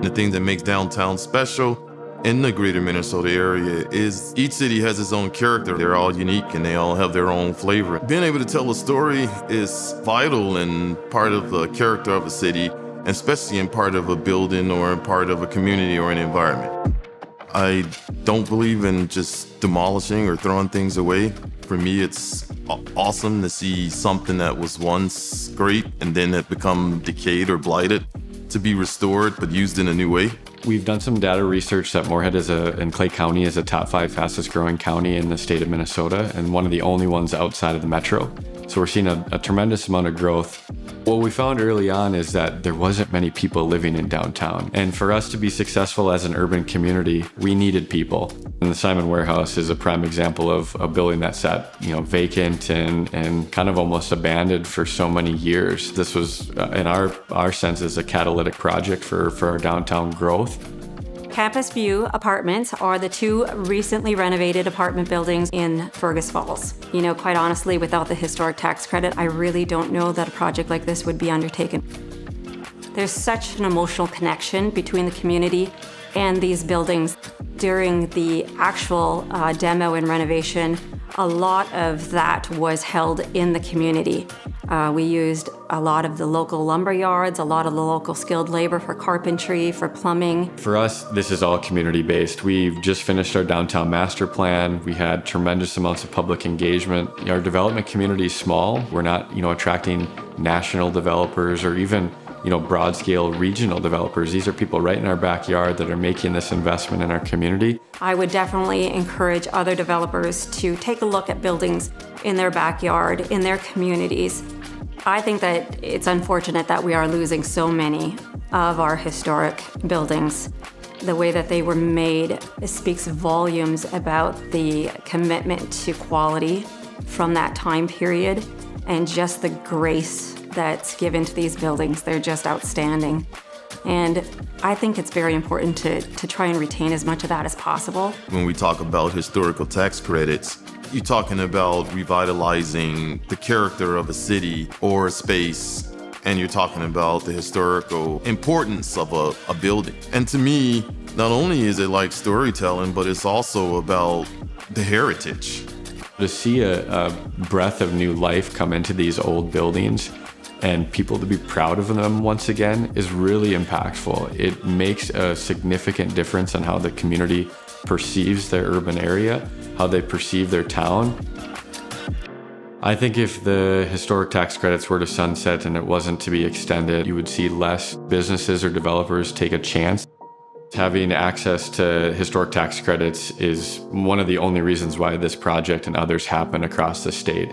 The thing that makes downtown special in the greater Minnesota area is each city has its own character. They're all unique and they all have their own flavor. Being able to tell a story is vital and part of the character of a city, especially in part of a building or in part of a community or an environment. I don't believe in just demolishing or throwing things away. For me, it's awesome to see something that was once great and then it become decayed or blighted to be restored but used in a new way. We've done some data research that Moorhead and Clay County is a top 5 fastest growing county in the state of Minnesota and one of the only ones outside of the metro. So we're seeing a tremendous amount of growth. What we found early on is that there wasn't many people living in downtown. And for us to be successful as an urban community, we needed people. And the Simon Warehouse is a prime example of a building that sat, vacant and kind of almost abandoned for so many years. This was, in our sense, is a catalytic project for our downtown growth. Campus View Apartments are the 2 recently renovated apartment buildings in Fergus Falls. Quite honestly, without the historic tax credit, I really don't know that a project like this would be undertaken. There's such an emotional connection between the community and these buildings. During the actual demo and renovation, a lot of that was held in the community. We used a lot of the local lumber yards, a lot of the local skilled labor for carpentry, for plumbing. For us, this is all community-based. We've just finished our downtown master plan. We had tremendous amounts of public engagement. Our development community is small. We're not, attracting national developers or even broad-scale regional developers. These are people right in our backyard that are making this investment in our community. I would definitely encourage other developers to take a look at buildings in their backyard, in their communities. I think that it's unfortunate that we are losing so many of our historic buildings. The way that they were made speaks volumes about the commitment to quality from that time period and just the grace that's given to these buildings. They're just outstanding. And I think it's very important to try and retain as much of that as possible. When we talk about historical tax credits, you're talking about revitalizing the character of a city or a space, and you're talking about the historical importance of a building. And to me, not only is it like storytelling, but it's also about the heritage. To see a breath of new life come into these old buildings and people to be proud of them once again is really impactful. It makes a significant difference on how the community perceives their urban area, how they perceive their town. I think if the historic tax credits were to sunset and it wasn't to be extended, you would see less businesses or developers take a chance. Having access to historic tax credits is one of the only reasons why this project and others happen across the state.